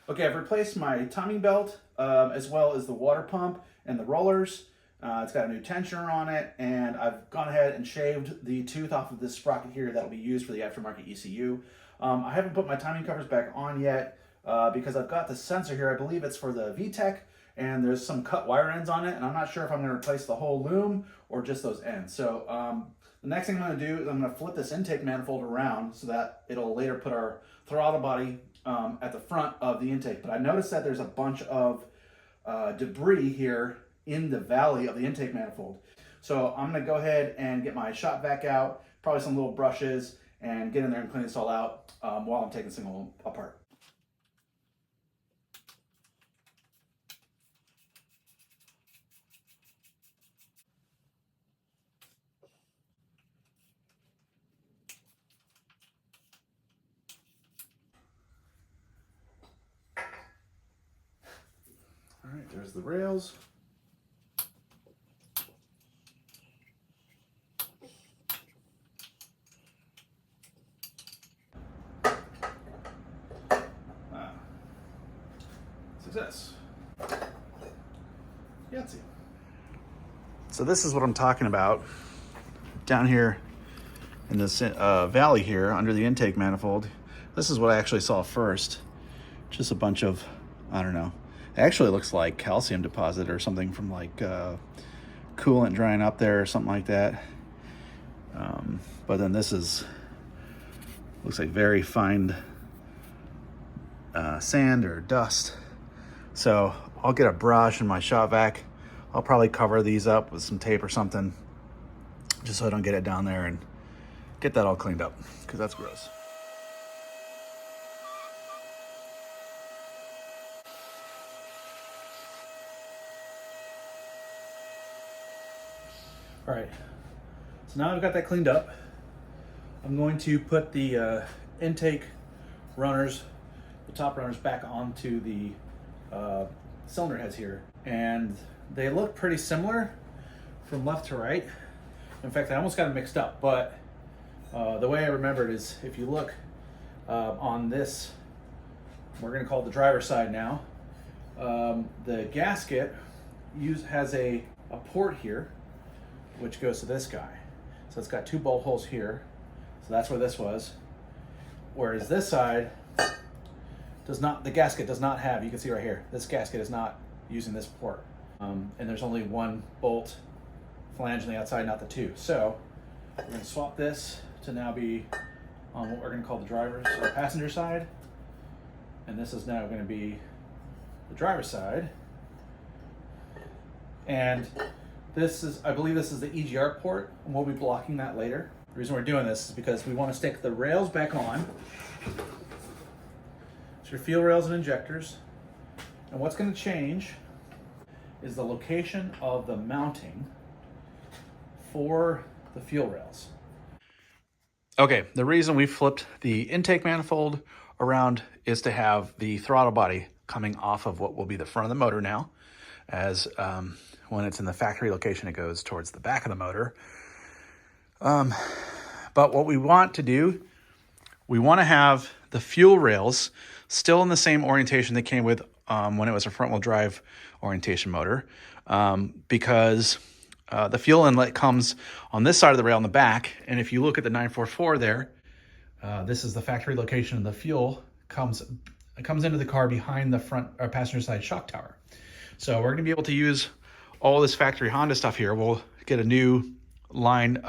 Okay, I've replaced my timing belt as well as the water pump and the rollers. It's got a new tensioner on it, and I've gone ahead and shaved the tooth off of this sprocket here that'll be used for the aftermarket ECU. I haven't put my timing covers back on yet because I've got the sensor here. I believe it's for the VTEC, and there's some cut wire ends on it, and I'm not sure if I'm going to replace the whole loom or just those ends. So the next thing I'm going to do is I'm going to flip this intake manifold around so that it'll later put our throttle body at the front of the intake. But I noticed that there's a bunch of debris here in the valley of the intake manifold. So I'm going to go ahead and get my shop vac out, probably some little brushes, and get in there and clean this all out while I'm taking this thing all apart. All right, there's the rails. Success. Yahtzee. So this is what I'm talking about down here in this valley here under the intake manifold. This is what I actually saw first. Just a bunch of, I don't know. It actually looks like calcium deposit or something from like coolant drying up there or something like that. But then this looks like very fine sand or dust. So I'll get a brush and my shop vac. I'll probably cover these up with some tape or something just so I don't get it down there and get that all cleaned up because that's gross. All right, so now I've got that cleaned up. I'm going to put the intake runners, the top runners, back onto the cylinder heads here. And they look pretty similar from left to right. In fact, I almost got them mixed up, but the way I remember it is if you look on this, we're gonna call it the driver's side now, the gasket has a port here which goes to this guy. So it's got two bolt holes here. So that's where this was. Whereas this side does not, the gasket does not have, you can see right here, this gasket is not using this port. And there's only one bolt flange on the outside, not the two. So we're gonna swap this to now be on what we're gonna call the driver's or passenger side. And this is now gonna be the driver's side. And this is, I believe this is the EGR port, and we'll be blocking that later. The reason we're doing this is because we want to stick the rails back on. So your fuel rails and injectors. And what's going to change is the location of the mounting for the fuel rails. Okay, the reason we flipped the intake manifold around is to have the throttle body coming off of what will be the front of the motor now, as when it's in the factory location, it goes towards the back of the motor. But what we want to do, we want to have the fuel rails still in the same orientation they came with when it was a front-wheel drive orientation motor, because the fuel inlet comes on this side of the rail in the back. And if you look at the 944 there, this is the factory location, and the fuel comes into the car behind the front or passenger side shock tower. So we're going to be able to use all this factory Honda stuff here. We'll get a new line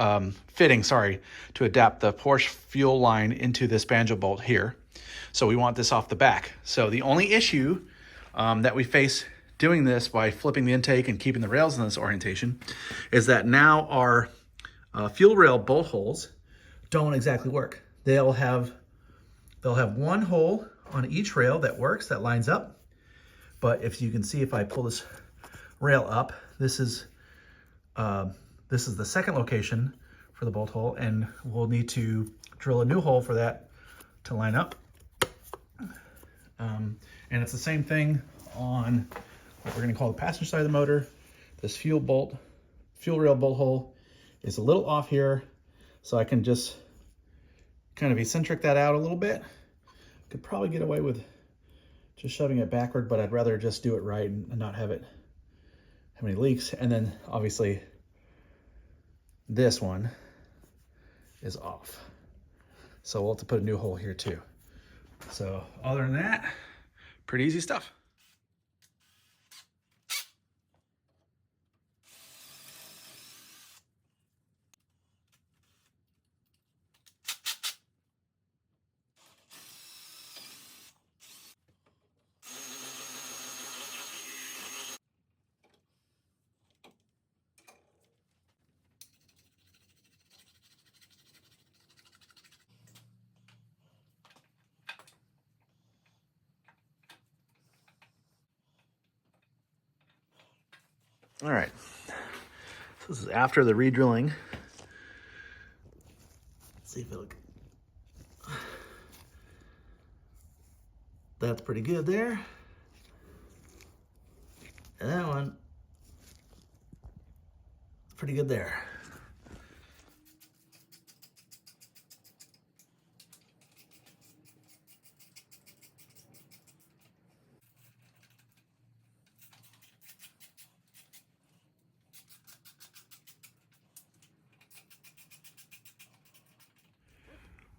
fitting, to adapt the Porsche fuel line into this banjo bolt here. So we want this off the back. So the only issue that we face doing this by flipping the intake and keeping the rails in this orientation is that now our fuel rail bolt holes don't exactly work. They'll have one hole on each rail that works, that lines up. But if you can see, if I pull this rail up, this is the second location for the bolt hole, and we'll need to drill a new hole for that to line up. And it's the same thing on what we're going to call the passenger side of the motor. This fuel rail bolt hole is a little off here, so I can just kind of eccentric that out a little bit. Could probably get away with just shoving it backward, but I'd rather just do it right and not have any leaks. And then obviously this one is off. So we'll have to put a new hole here too. So other than that, pretty easy stuff. All right, so this is after the re-drilling. Let's see if it'll, that's pretty good there. And that one, pretty good there.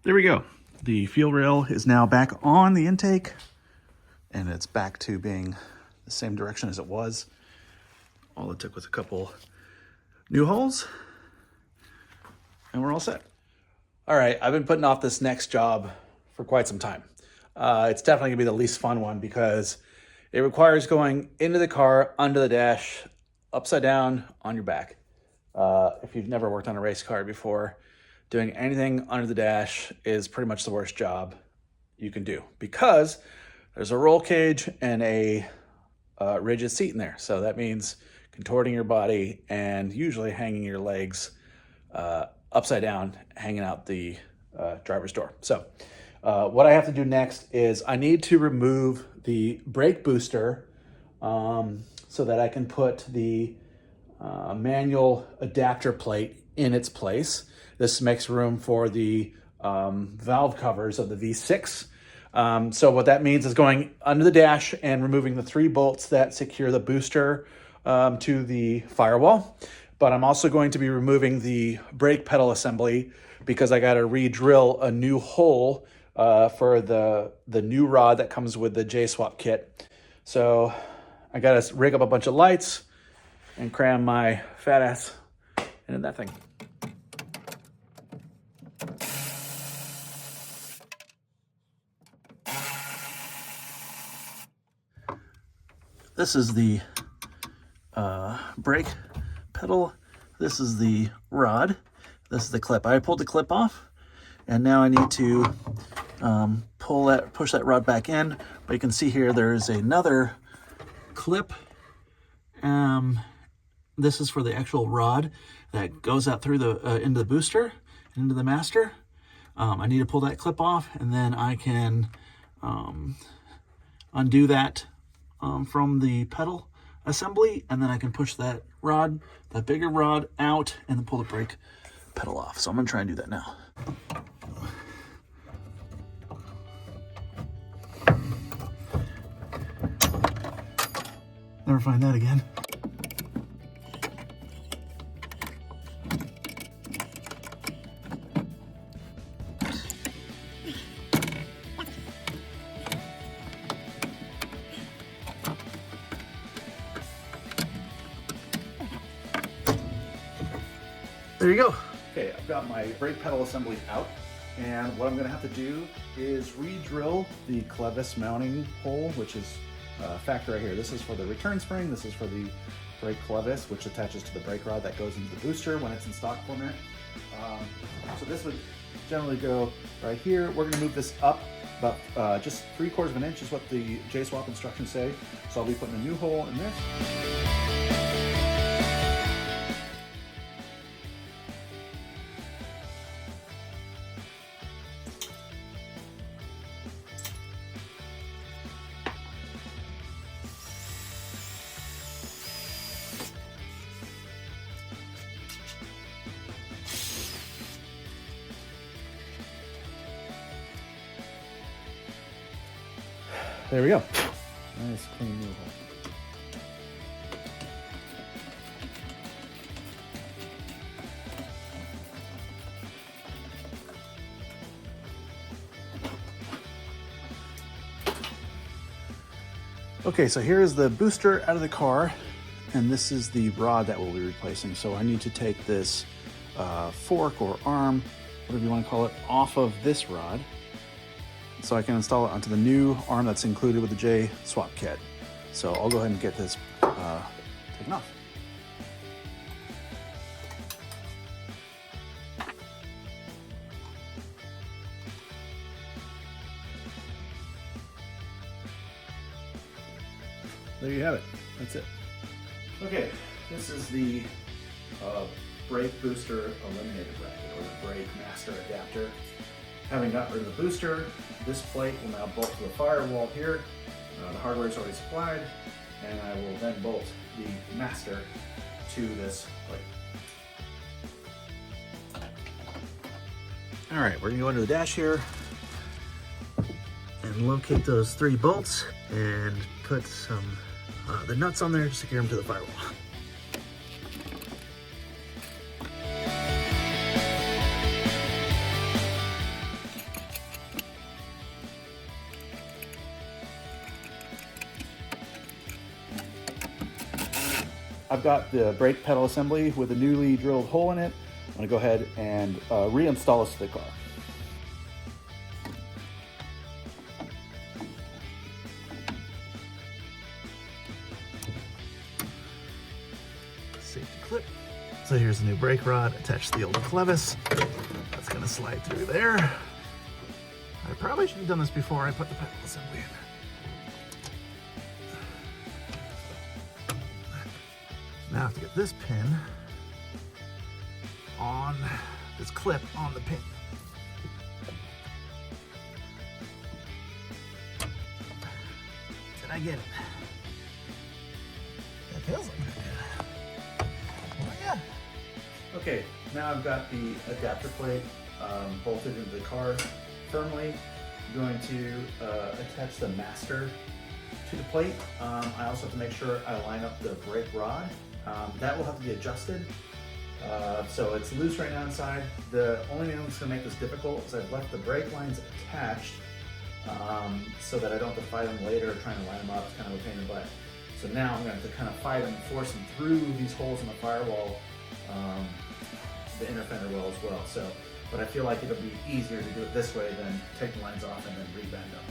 There we go. The fuel rail is now back on the intake, and it's back to being the same direction as it was. All it took was a couple new holes, and we're all set. All right, I've been putting off this next job for quite some time. It's definitely gonna be the least fun one because it requires going into the car, under the dash, upside down, on your back. If you've never worked on a race car before, doing anything under the dash is pretty much the worst job you can do because there's a roll cage and a rigid seat in there. So that means contorting your body and usually hanging your legs upside down, hanging out the driver's door. So what I have to do next is I need to remove the brake booster so that I can put the manual adapter plate in its place. This makes room for the valve covers of the V6. So what that means is going under the dash and removing the 3 bolts that secure the booster to the firewall. But I'm also going to be removing the brake pedal assembly because I got to re-drill a new hole for the new rod that comes with the J-swap kit. So I got to rig up a bunch of lights and cram my fat ass into that thing. This is the brake pedal. This is the rod. This is the clip. I pulled the clip off, and now I need to push that rod back in. But you can see here there's another clip. This is for the actual rod that goes out through the into the booster, into the master. I need to pull that clip off, and then I can undo that from the pedal assembly, and then I can push that rod, that bigger rod, out and then pull the brake pedal off. So I'm gonna try and do that now. Never find that again. There you go. Okay, I've got my brake pedal assembly out, and what I'm gonna have to do is re-drill the clevis mounting hole, which is a factor right here. This is for the return spring, this is for the brake clevis, which attaches to the brake rod that goes into the booster when it's in stock format. So this would generally go right here. We're gonna move this up about just 3/4 of an inch is what the J-swap instructions say. So I'll be putting a new hole in this. There we go. Nice clean new hole. Okay, so here is the booster out of the car, and this is the rod that we'll be replacing. So I need to take this fork or arm, whatever you want to call it, off of this rod so I can install it onto the new arm that's included with the J swap kit. So I'll go ahead and get this taken off. There you have it. That's it. Okay, this is the brake booster eliminator bracket, or the brake master adapter. Having got rid of the booster, this plate will now bolt to the firewall here. The hardware is already supplied, and I will then bolt the master to this plate. All right, we're gonna go into the dash here and locate those 3 bolts and put some the nuts on there to secure them to the firewall. I've got the brake pedal assembly with a newly drilled hole in it. I'm gonna go ahead and reinstall this to the car. Safety clip. So here's the new brake rod attached to the old clevis. That's gonna slide through there. I probably should have done this before I put the pedal assembly in. Now I have to get this pin on this clip on the pin. Did I get it? That feels like it. Oh yeah. Okay, now I've got the adapter plate bolted into the car firmly. I'm going to attach the master to the plate. I also have to make sure I line up the brake rod. That will have to be adjusted. So it's loose right now inside. The only thing that's going to make this difficult is I've left the brake lines attached so that I don't have to fight them later trying to line them up. It's kind of a pain in the butt. So now I'm going to have to kind of fight them, force them through these holes in the firewall, the inner fender well as well. So, but I feel like it'll be easier to do it this way than take the lines off and then rebend them.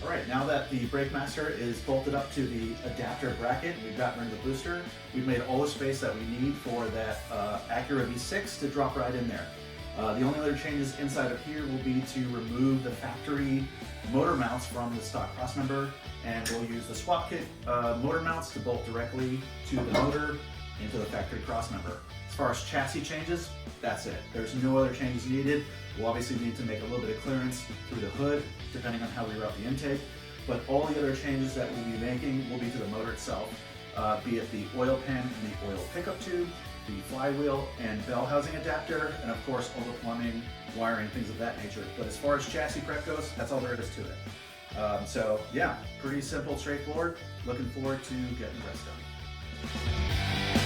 All right, now that the brake master is bolted up to the adapter bracket, we've gotten rid of the booster, we've made all the space that we need for that Acura V6 to drop right in there. The only other changes inside of here will be to remove the factory motor mounts from the stock crossmember, and we'll use the swap kit motor mounts to bolt directly to the motor into the factory crossmember. As far as chassis changes, that's it. There's no other changes needed. We'll obviously need to make a little bit of clearance through the hood, depending on how we route the intake, but all the other changes that we'll be making will be to the motor itself, be it the oil pan and the oil pickup tube, the flywheel and bell housing adapter, and of course all the plumbing, wiring, things of that nature. But as far as chassis prep goes, that's all there is to it. So yeah, pretty simple, straightforward. Looking forward to getting the rest done.